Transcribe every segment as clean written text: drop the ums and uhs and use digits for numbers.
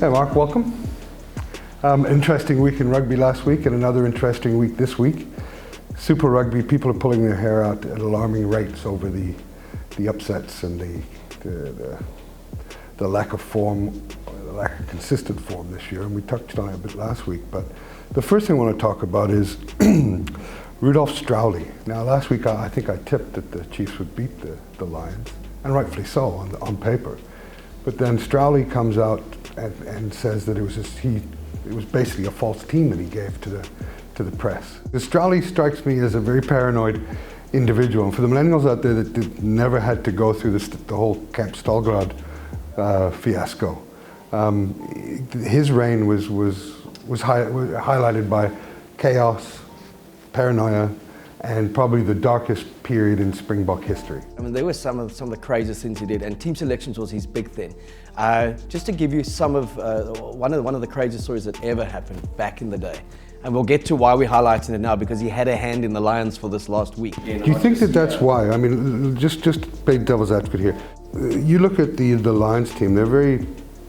Hey Mark, welcome. Interesting week in rugby last week and another interesting week this week. Super Rugby, people are pulling their hair out at alarming rates over the upsets and the lack of form, the lack of consistent form this year, and we touched on it a bit last week. But the first thing I want to talk about is Rudolph Strowley. Now last week I think I tipped that the Chiefs would beat the Lions, and rightfully so on paper. But then Strowley comes out and says that it was basically a false team that he gave to the press. Strowley strikes me as a very paranoid individual, and for the millennials out there that never had to go through the whole Camp Stalgrad fiasco, his reign was highlighted by chaos, paranoia, and probably the darkest period in Springbok history. I mean, there were some of the craziest things he did, and team selections was his big thing. Just to give you some of one of the craziest stories that ever happened back in the day, and we'll get to why we're highlighting it now, because he had a hand in the Lions for this last week. Do you think that's why? I mean, just play devil's advocate here. You look at the Lions team; they're a very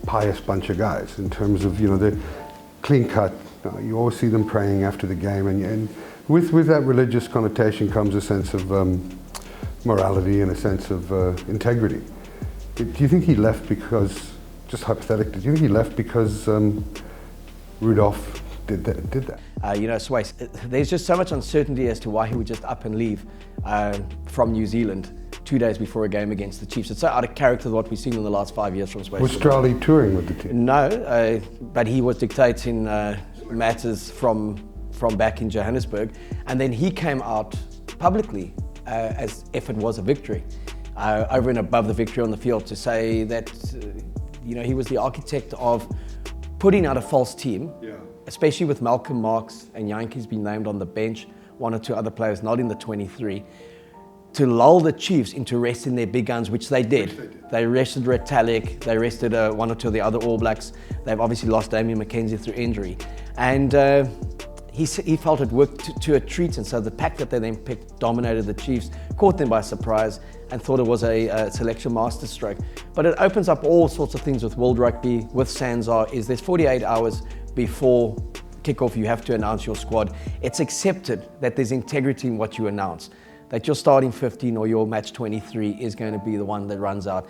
pious bunch of guys in terms of, they're clean cut. You always see them praying after the game, and with that religious connotation comes a sense of morality and a sense of integrity. Do you think he left because, just hypothetically, do you think he left because Rudolph did that? Swayze, there's just so much uncertainty as to why he would just up and leave from New Zealand 2 days before a game against the Chiefs. It's so out of character with what we've seen in the last 5 years from Swayze. Was Strowley touring with the team? No, but he was dictating matters from back in Johannesburg, and then he came out publicly as if it was a victory, over and above the victory on the field, to say that he was the architect of putting out a false team, especially with Malcolm Marx and Yankees being named on the bench, one or two other players not in the 23, to lull the Chiefs into resting their big guns, which they did. They rested Retallick, they rested one or two of the other All Blacks. They've obviously lost Damian McKenzie through injury, and he felt it worked to a treat, and so the pack that they then picked dominated the Chiefs, caught them by surprise, and thought it was a selection masterstroke. But it opens up all sorts of things with World Rugby, with SANZAAR, is there's 48 hours before kickoff you have to announce your squad. It's accepted that there's integrity in what you announce, that your starting 15 or your match 23 is going to be the one that runs out.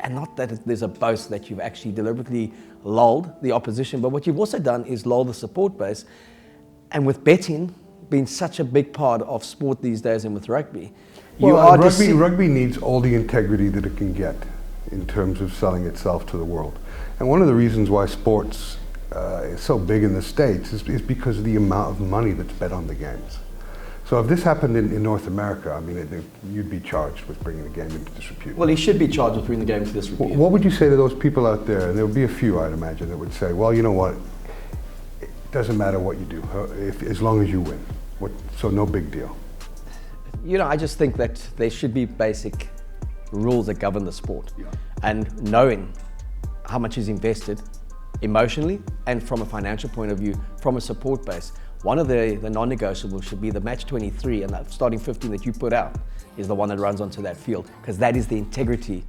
And not that there's a boast that you've actually deliberately lulled the opposition, but what you've also done is lull the support base. And with betting being such a big part of sport these days, and with rugby, rugby needs all the integrity that it can get in terms of selling itself to the world. And one of the reasons why sports is so big in the States is because of the amount of money that's bet on the games. So if this happened in North America, I mean, you'd be charged with bringing the game into disrepute. Well, he should be charged with bringing the game into disrepute. What would you say to those people out there? And there would be a few, I'd imagine, that would say, well, you know what? It doesn't matter what you do, as long as you win. So no big deal. I just think that there should be basic rules that govern the sport. And knowing how much is invested emotionally and from a financial point of view, from a support base. One of the non-negotiables should be the match 23, and that starting 15 that you put out is the one that runs onto that field, because that is the integrity.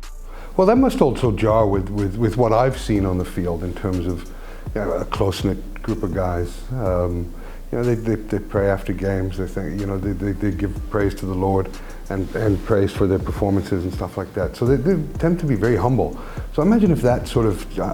Well, that must also jar with what I've seen on the field in terms of a close-knit group of guys. They pray after games. They think, they give praise to the Lord and praise for their performances and stuff like that. So they tend to be very humble. So imagine if that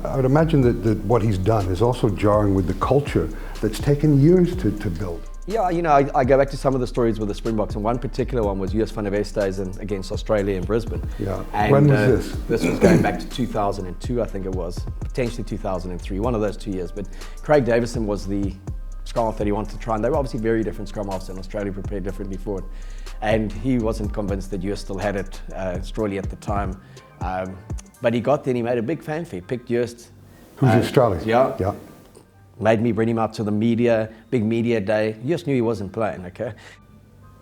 I would imagine that what he's done is also jarring with the culture that's taken years to build. Yeah, I go back to some of the stories with the Springboks, and one particular one was US van der Westhuizen against Australia in Brisbane. Yeah. And, when was this? This was going back to 2002, I think it was, potentially 2003, one of those 2 years. But Craig Davison was the scrum half that he wanted to try, and they were obviously very different scrum halves, and Australia prepared differently for it. And he wasn't convinced that US still had it, Strowley at the time. But he got there and he made a big fanfare, picked Joost. Who's Australian? Yeah. Made me bring him out to the media, big media day. You just knew he wasn't playing, okay?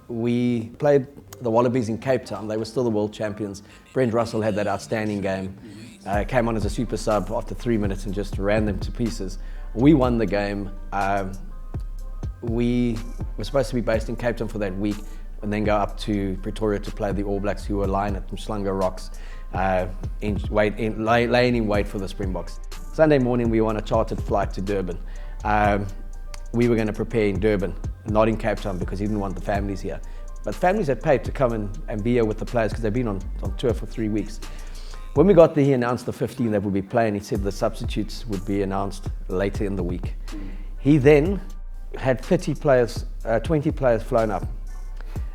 We played the Wallabies in Cape Town. They were still the world champions. Brent Russell had that outstanding game. Came on as a super sub after 3 minutes and just ran them to pieces. We won the game. We were supposed to be based in Cape Town for that week and then go up to Pretoria to play the All Blacks, who were lying at Mshlanga Rocks, laying in wait for the Springboks. Sunday morning, we were on a chartered flight to Durban. We were going to prepare in Durban, not in Cape Town, because he didn't want the families here. But families had paid to come and be here with the players because they've been on tour for 3 weeks. When we got there, he announced the 15 that would be playing. He said the substitutes would be announced later in the week. He then had 20 players flown up,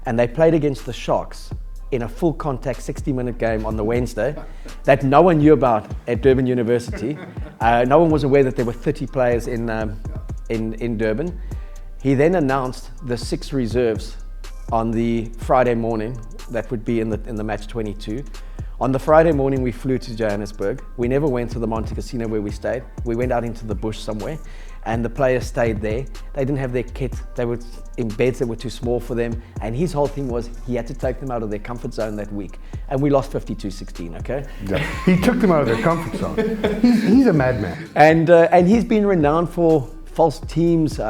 and they played against the Sharks in a full contact 60-minute game on the Wednesday that no one knew about at Durban University. No one was aware that there were 30 players in Durban. He then announced the 6 reserves on the Friday morning that would be in the match 22. On the Friday morning, we flew to Johannesburg. We never went to the Monte Casino where we stayed. We went out into the bush somewhere, and the players stayed there. They didn't have their kit. They were in beds that were too small for them. And his whole thing was he had to take them out of their comfort zone that week. And we lost 52-16, okay? Yeah. He took them out of their comfort zone. He's a madman. And he's been renowned for false teams,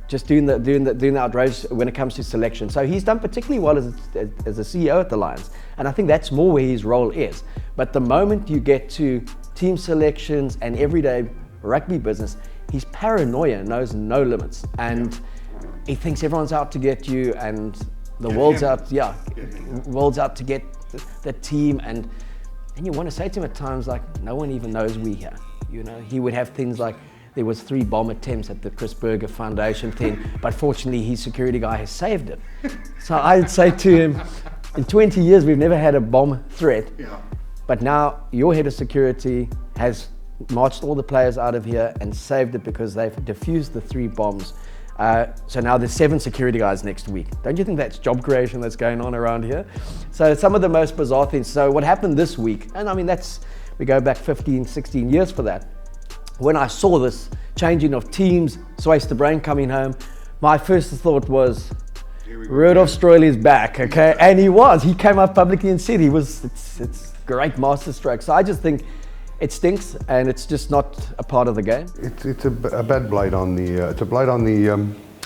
just doing the outrage when it comes to selection. So he's done particularly well as a CEO at the Lions, and I think that's more where his role is. But the moment you get to team selections and everyday rugby business, his paranoia knows no limits, and he thinks everyone's out to get you, and the world's out to get the team, and you want to say to him at times like, no one even knows we're here. You know, he would have things like, there was 3 bomb attempts at the Chris Berger Foundation thing, but fortunately his security guy has saved it. So I'd say to him, in 20 years we've never had a bomb threat, but now your head of security has marched all the players out of here and saved it because they've defused the 3 bombs. So now there's 7 security guys next week. Don't you think that's job creation that's going on around here? So some of the most bizarre things. So what happened this week, and I mean we go back 15, 16 years for that. When I saw this changing of teams, Swayze the Brain coming home, my first thought was, Rudolf Stroyle is back, okay? And he came up publicly and said it's great masterstroke. So I just think it stinks, and it's just not a part of the game. It's a bad blight on the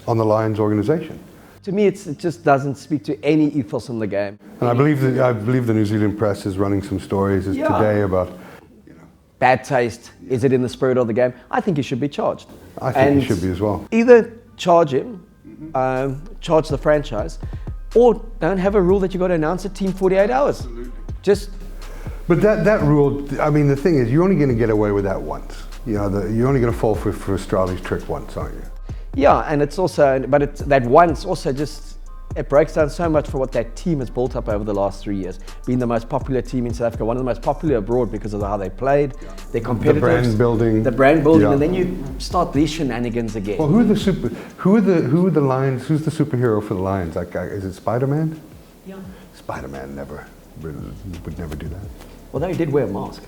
Lions organization. To me, it just doesn't speak to any ethos in the game. And I believe the New Zealand press is running some stories today about bad taste. Is it in the spirit of the game? I think he should be charged. I think he should be as well. Either charge him, charge the franchise, or don't have a rule that you've got to announce a team 48 hours. Absolutely. But that rule, I mean, the thing is, you're only going to get away with that once. You're only going to fall for Strowley's trick once, aren't you? Yeah, and it's also, that once also just, it breaks down so much for what that team has built up over the last 3 years. Being the most popular team in South Africa, one of the most popular abroad because of how they played, their competitors, the brand building, and then you start these shenanigans again. Well, who are the Lions? Who's the superhero for the Lions? Like, is it Spider-Man? Yeah. Spider-Man would never do that. Although he did wear a mask.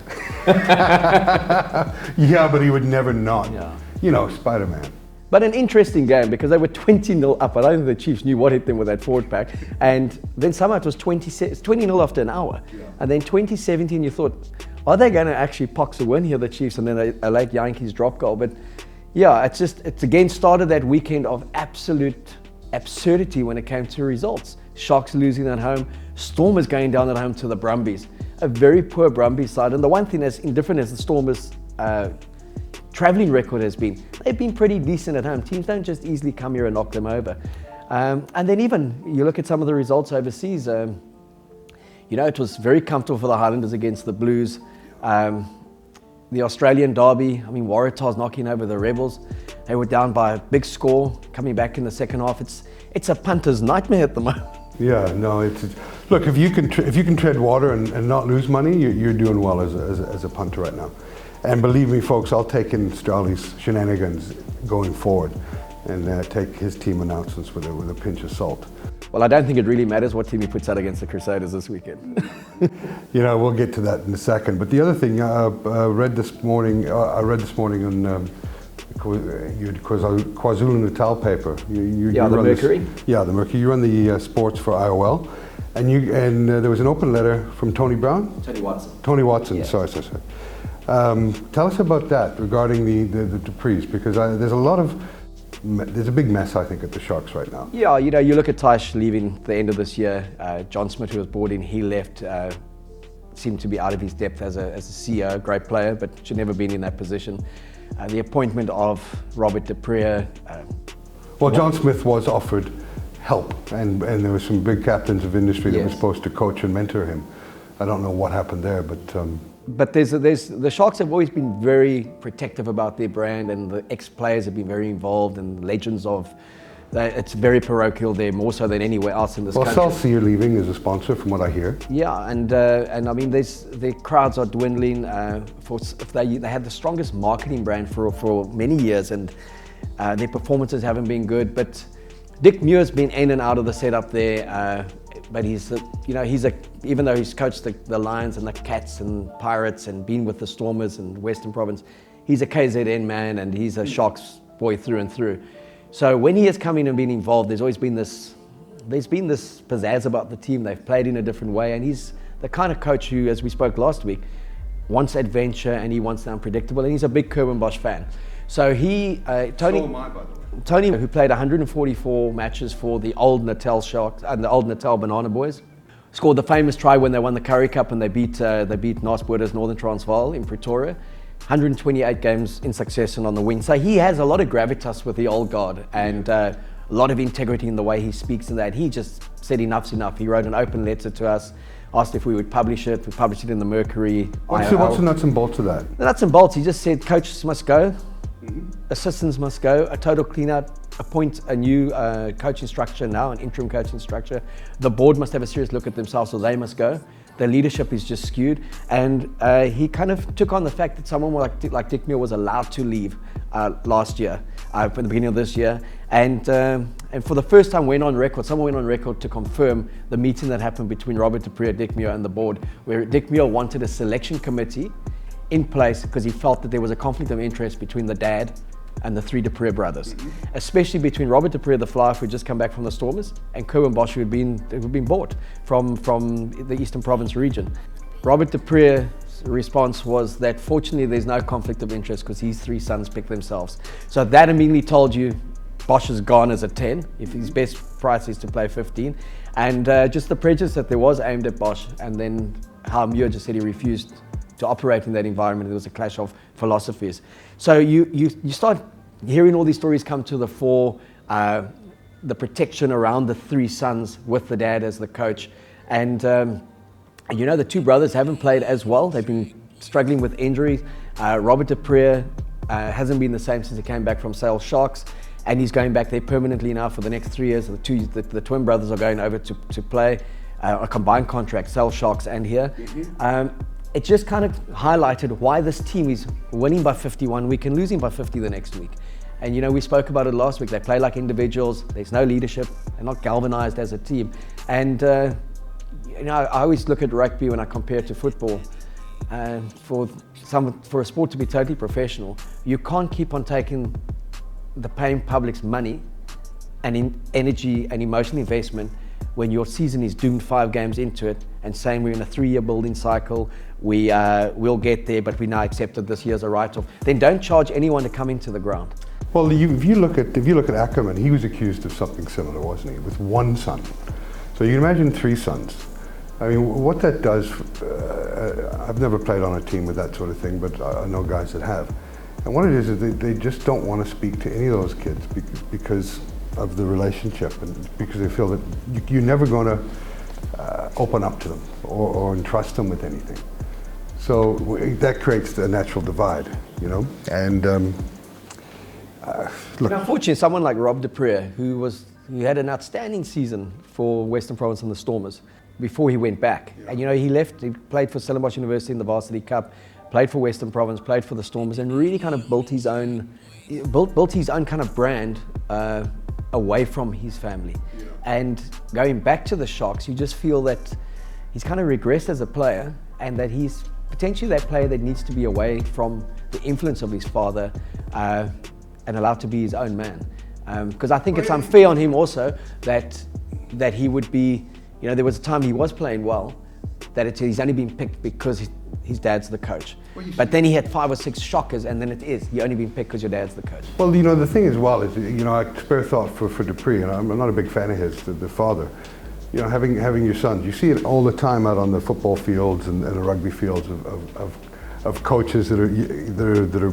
Yeah, but he would never not. Yeah. You know, Spider-Man. But an interesting game because they were 20-0 up. I don't think the Chiefs knew what hit them with that forward pack. And then somehow it was 20-0 after an hour. Yeah. And then 2017, you thought, are they going to actually pox a win here, the Chiefs? And then a late Yankees drop goal. But yeah, it's again started that weekend of absolute absurdity when it came to results. Sharks losing at home. Stormers going down at home to the Brumbies. A very poor Brumbies side. And the one thing that's indifferent as the Stormers travelling record has been, they've been pretty decent at home. Teams don't just easily come here and knock them over. And then even, you look at some of the results overseas, it was very comfortable for the Highlanders against the Blues. The Australian derby, I mean, Waratahs knocking over the Rebels. They were down by a big score, coming back in the second half. It's a punter's nightmare at the moment. Yeah, no, look, if you can tread water and not lose money, you're doing well as a punter right now. And believe me, folks, I'll take in Strowley's shenanigans going forward and take his team announcements with a pinch of salt. Well, I don't think it really matters what team he puts out against the Crusaders this weekend. We'll get to that in a second. But the other thing I read this morning on KwaZulu-Natal paper. You the Mercury. The Mercury. You run the sports for IOL, and there was an open letter from Tony Brown. Tony Watson. Yeah. Sorry. Tell us about that regarding the Duprees, because there's a big mess, I think, at the Sharks right now. Yeah, you look at Tysh leaving the end of this year. John Smith, who was brought in, he left. seemed to be out of his depth as a CEO, great player, but should never been in that position. The appointment of Robert de Preer. Well, John Smith was offered help, and there were some big captains of industry that were Yes. supposed to coach and mentor him. I don't know what happened there, but But there's the Sharks have always been very protective about their brand, and the ex-players have been very involved, and legends of. It's very parochial there, more so than anywhere else in this well, country. Celsius are leaving as a sponsor, from what I hear. Yeah, and I mean, the crowds are dwindling. If they had the strongest marketing brand for many years, and their performances haven't been good. But Dick Muir's been in and out of the setup there. But even though he's coached the Lions and the Cats and Pirates and been with the Stormers and Western Province, he's a KZN man and he's a Sharks boy through and through. So when he has come in and been involved, there's been this pizzazz about the team. They've played in a different way, and he's the kind of coach who, as we spoke last week, wants adventure and he wants the unpredictable, and he's a big Keohane Bosch fan. So Tony. So am I, by the way. Tony, who played 144 matches for the old Natal Sharks and the old Natal Banana Boys, scored the famous try when they won the Currie Cup and they beat Naasboeders Northern Transvaal in Pretoria. 128 games in succession on the wing. So he has a lot of gravitas with the old guard and a lot of integrity in the way he speaks and that. He just said enough's enough. He wrote an open letter to us, asked if we would publish it. We published it in the Mercury. What's the nuts and bolts of that? The nuts and bolts, he just said coaches must go. Assistants must go, a total clean-up, appoint a new coaching structure now, an interim coaching structure. The board must have a serious look at themselves, so they must go. The leadership is just skewed. And he kind of took on the fact that someone like Dick Muir was allowed to leave last year, at the beginning of this year. And for the first time someone went on record to confirm the meeting that happened between Robert de Preer, Dick Muir and the board, where Dick Muir wanted a selection committee in place because he felt that there was a conflict of interest between the dad and the three de Preer brothers, especially between Robert de Preer, the flyer who had just come back from the Stormers, and Keohane Bosch, who had been bought from the Eastern Province region. Robert de Preer's response was that fortunately there's no conflict of interest because his three sons picked themselves. So that immediately told you Bosch is gone as a 10, if his best price is to play 15, and just the prejudice that there was aimed at Bosch, and then how Muir just said he refused to operate in that environment. There was a clash of philosophies. So you start hearing all these stories come to the fore, the protection around the three sons with the dad as the coach. And the two brothers haven't played as well. They've been struggling with injuries. Robert de Preer hasn't been the same since he came back from Sale Sharks, and he's going back there permanently now for the next 3 years. The twin brothers are going over to play a combined contract, Sale Sharks and here. It just kind of highlighted why this team is winning by 50 one week and losing by 50 the next week. And we spoke about it last week. They play like individuals. There's no leadership. They're not galvanized as a team. And I always look at rugby when I compare it to football. For a sport to be totally professional, you can't keep on taking the paying public's money and energy and emotional investment when your season is doomed 5 games into it and saying we're in a 3-year building cycle, we'll get there, but we now accepted this year's a write-off. Then don't charge anyone to come into the ground. Well, if you look at Ackerman, he was accused of something similar, wasn't he, with one son. So you can imagine 3 sons. I mean, what that does, I've never played on a team with that sort of thing, but I know guys that have. And what it is they just don't want to speak to any of those kids because of the relationship, and because they feel that you're never going to open up to them or entrust them with anything. So that creates a natural divide, And look, unfortunately, someone like Rob de Preer, who had an outstanding season for Western Province and the Stormers before he went back. Yeah. And he left. He played for Stellenbosch University in the Varsity Cup, played for Western Province, played for the Stormers, and really kind of built his own kind of brand away from his family. Yeah. And going back to the Sharks, you just feel that he's kind of regressed as a player, and that he's potentially that player that needs to be away from the influence of his father and allowed to be his own man. Because I think it's unfair on him also that he would be, there was a time he was playing well, that he's only been picked because his dad's the coach. But then he had 5 or 6 shockers, and then he only been picked because your dad's the coach. Well, the thing as well is, I spare thought for de Preer, and I'm not a big fan of his, the father. you know, having your sons, you see it all the time out on the football fields and the rugby fields of coaches that are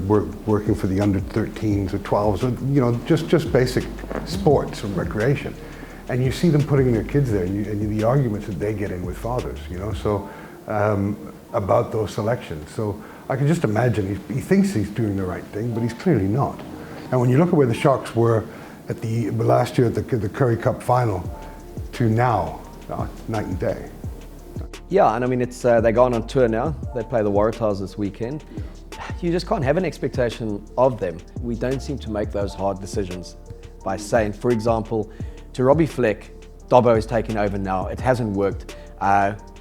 working for the under 13s or 12s, or, you know, just basic sports and recreation, and you see them putting their kids there, and the arguments that they get in with fathers, you know, so about those selections. So I can just imagine he thinks he's doing the right thing, but he's clearly not. And when you look at where the Sharks were at last year at the Currie Cup final to now, night and day. Yeah, and I mean, it's they're going on tour now. They play the Waratahs this weekend. You just can't have an expectation of them. We don't seem to make those hard decisions by saying, for example, to Robbie Fleck, Dobbo is taking over now. It hasn't worked.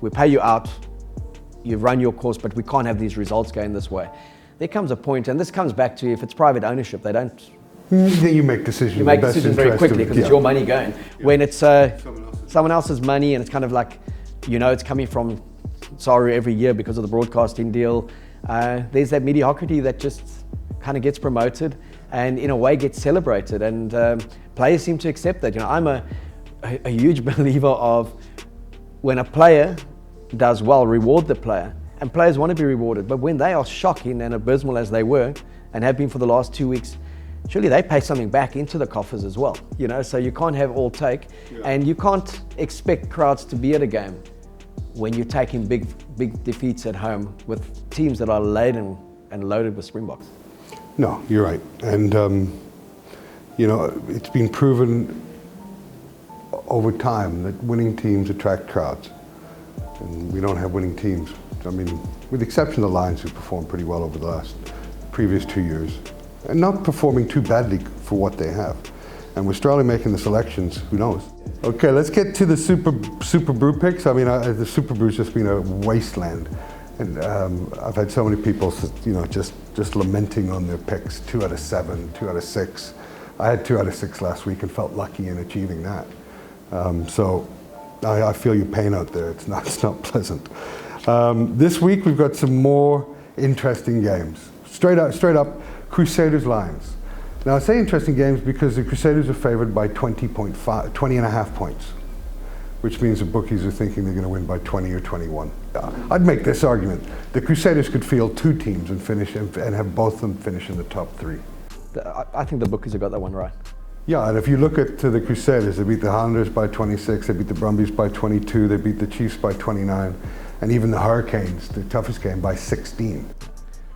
We pay you out. You've run your course, but we can't have these results going this way. There comes a point, and this comes back to if it's private ownership, they don't. You make decisions. You make decisions very quickly because it's your money going. Yeah. When it's someone else's money, and it's kind of like, you know, it's coming from SARu every year because of the broadcasting deal. There's that mediocrity that just kind of gets promoted and in a way gets celebrated, and players seem to accept that. You know, I'm a huge believer of when a player does well, reward the player, and players want to be rewarded. But when they are shocking and abysmal as they were and have been for the last 2 weeks, surely they pay something back into the coffers as well. You know, so you can't have all take, and you can't expect crowds to be at a game when you're taking big defeats at home with teams that are laden and loaded with Springboks. No, you're right. And, you know, it's been proven over time that winning teams attract crowds. And we don't have winning teams. I mean, with the exception of the Lions, who performed pretty well over the previous 2 years, and not performing too badly for what they have. And with Australia making the selections, who knows? Okay, let's get to the Super Brew picks. I mean, the Super Brew's just been a wasteland. And I've had so many people, you know, just lamenting on their picks, 2 out of 7, 2 out of 6. I had 2 out of 6 last week and felt lucky in achieving that. So I feel your pain out there. It's not pleasant. This week we've got some more interesting games. Straight up, Crusaders Lions. Now I say interesting games because the Crusaders are favored by 20.5 points, which means the bookies are thinking they're going to win by 20 or 21. I'd make this argument: the Crusaders could field 2 teams and finish and have both of them finish in the top 3. I think the bookies have got that one right. Yeah, and if you look at the Crusaders, they beat the Highlanders by 26, they beat the Brumbies by 22, they beat the Chiefs by 29, and even the Hurricanes, the toughest game, by 16.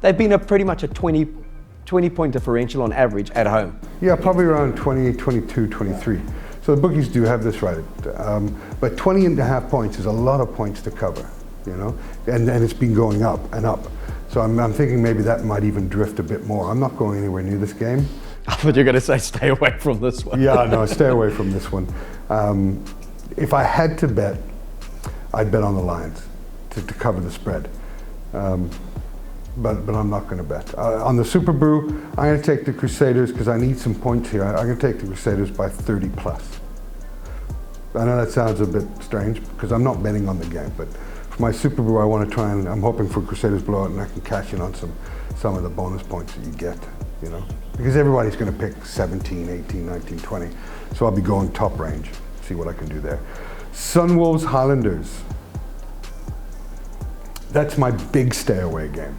They've been pretty much a 20-point differential on average at home. Yeah, probably around 20, 22, 23. So the bookies do have this right. But 20.5 points is a lot of points to cover, you know, and it's been going up and up. So I'm thinking maybe that might even drift a bit more. I'm not going anywhere near this game. I thought you were going to say stay away from this one. Yeah, no, stay away from this one. If I had to bet, I'd bet on the Lions to cover the spread. But I'm not going to bet. On the Super Brew, I'm going to take the Crusaders because I need some points here. I'm going to take the Crusaders by 30 plus. I know that sounds a bit strange because I'm not betting on the game, but for my Super Brew, I want to try and I'm hoping for Crusaders blowout, and I can cash in on some of the bonus points that you get, you know, because everybody's going to pick 17, 18, 19, 20. So I'll be going top range, see what I can do there. Sunwolves Highlanders. That's my big stay away game.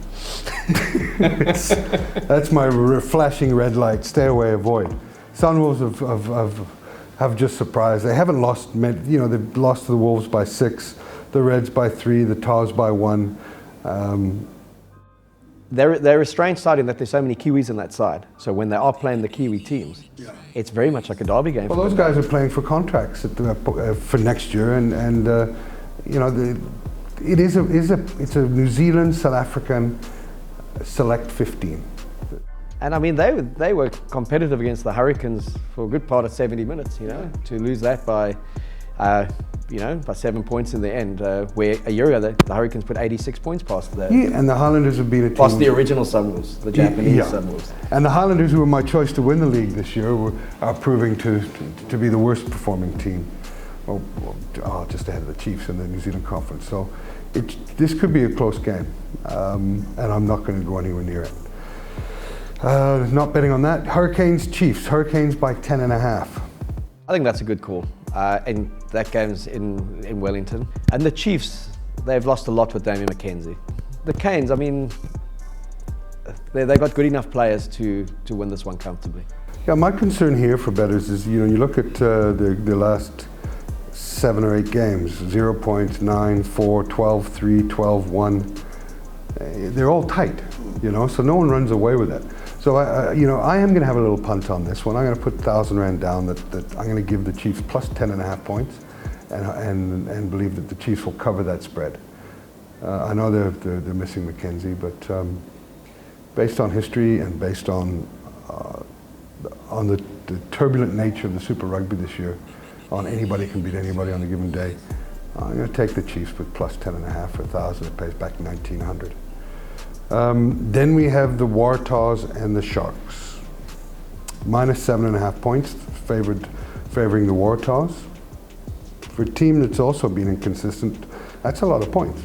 That's my flashing red light, stay away, avoid. Sunwolves have just surprised. They haven't lost, you know, they've lost to the Wolves by 6, the Reds by 3, the Tars by 1. They're a strange side in that there's so many Kiwis on that side. So when they are playing the Kiwi teams, it's very much like a derby game. Well, those guys are playing for contracts for next year, and you know, it's a New Zealand, South African select 15. And I mean, they were competitive against the Hurricanes for a good part of 70 minutes, you know, to lose that by, you know, by 7 points in the end, where a year ago the Hurricanes put 86 points past the... Yeah, and the Highlanders have been a team... Past the original Sunwolves, the Japanese Sunwolves. And the Highlanders, who were my choice to win the league this year, are proving to be the worst performing team, just ahead of the Chiefs in the New Zealand Conference. So this could be a close game, and I'm not going to go anywhere near it. Not betting on that. Hurricanes, Chiefs. Hurricanes by 10.5. I think that's a good call. and that game's in Wellington. And the Chiefs, they've lost a lot with Damian McKenzie. The Canes, I mean, they got good enough players to win this one comfortably. Yeah, my concern here for bettors is, you look at the last 7 or 8 games, 0 points, 9, 4, 12, 3, 12, 1. They're all tight, so no one runs away with it. So I am going to have a little punt on this one. I'm going to put 1,000 rand down that I'm going to give the Chiefs plus 10.5 points, and believe that the Chiefs will cover that spread. I know they're missing McKenzie, but based on history and based on the turbulent nature of the Super Rugby this year, on anybody can beat anybody on a given day, I'm going to take the Chiefs with plus 10.5 for 1,000. It pays back 1,900. Then we have the Waratahs and the Sharks. Minus 7.5 points, favoring the Waratahs. For a team that's also been inconsistent, that's a lot of points.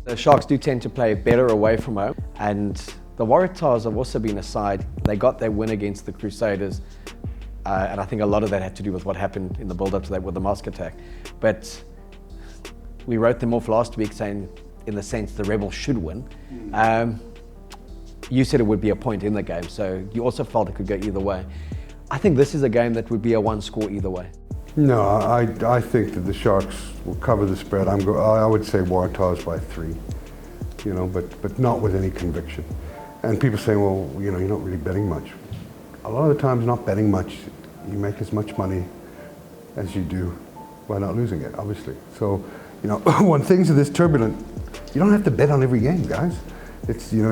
The Sharks do tend to play better away from home, and the Waratahs have also been a side. They got their win against the Crusaders, and I think a lot of that had to do with what happened in the build-up to that with the mosque attack. But we wrote them off last week saying, in the sense, the Rebels should win. You said it would be a point in the game, so you also felt it could go either way. I think this is a game that would be a 1 score either way. No, I think that the Sharks will cover the spread. I would say Waratahs by 3, but not with any conviction. And people say, well, you're not really betting much. A lot of the times, not betting much, you make as much money as you do by not losing it, obviously. So, when things are this turbulent, you don't have to bet on every game, guys. It's the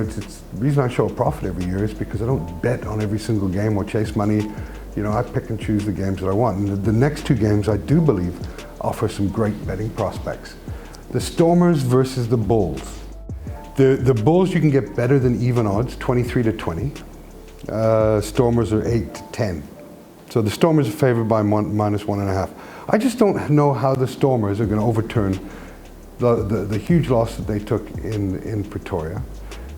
reason I show a profit every year is because I don't bet on every single game or chase money. I pick and choose the games that I want. And the next 2 games, I do believe, offer some great betting prospects. The Stormers versus the Bulls. The Bulls, you can get better than even odds, 23-20. Stormers are 8-10. So the Stormers are favored by minus 1.5. I just don't know how the Stormers are going to overturn the huge loss that they took in Pretoria.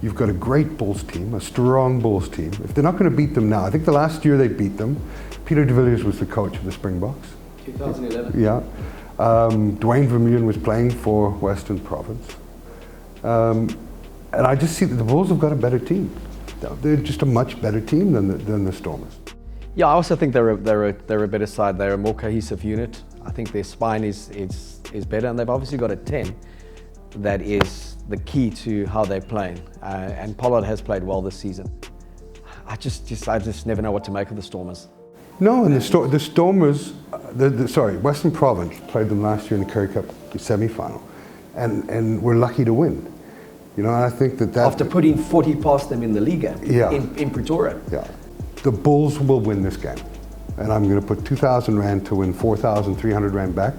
You've got a great Bulls team, a strong Bulls team. If they're not going to beat them now, I think the last year they beat them. Peter de Villiers was the coach of the Springboks. 2011. Yeah. Dwayne Vermeulen was playing for Western Province. And I just see that the Bulls have got a better team. They're just a much better team than the Stormers. Yeah, I also think they're a better side. They're a more cohesive unit. I think their spine is better, and they've obviously got a 10 that is the key to how they're playing. And Pollard has played well this season. I just never know what to make of the Stormers. No, and the Stormers, Western Province played them last year in the Currie Cup semi-final, and were lucky to win. And I think that after putting 40 past them in the league in Pretoria. Yeah, the Bulls will win this game, and I'm going to put 2,000 rand to win 4,300 rand back.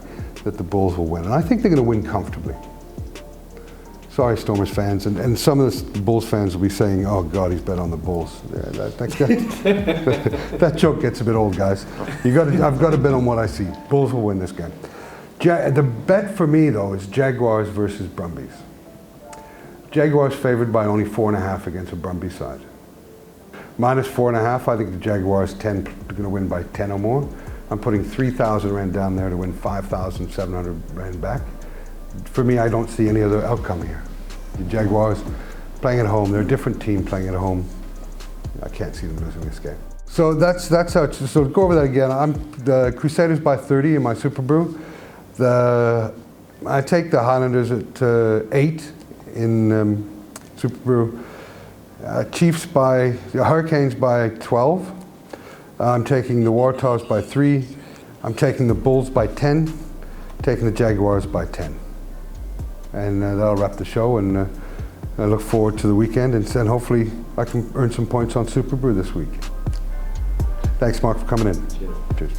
That the Bulls will win, and I think they're going to win comfortably. Sorry, Stormers fans, and some of the Bulls fans will be saying, "Oh God, he's bet on the Bulls." Yeah, that joke gets a bit old, guys. I've got to bet on what I see. Bulls will win this game. The bet for me though is Jaguars versus Brumbies. Jaguars favored by only 4.5 against a Brumbies side. Minus 4.5. I think the Jaguars are going to win by 10 or more. I'm putting 3,000 rand down there to win 5,700 rand back. For me, I don't see any other outcome here. The Jaguars playing at home, they're a different team playing at home. I can't see them losing this game. So that's how. So go over that again. I'm the Crusaders by 30 in my Super Brew. I take the Highlanders at 8 in Super Brew. Chiefs by Hurricanes by 12. I'm taking the Waratahs by 3. I'm taking the Bulls by 10. Taking the Jaguars by 10. And that'll wrap the show. And I look forward to the weekend. And hopefully I can earn some points on Super Brew this week. Thanks, Mark, for coming in. Cheers. Cheers.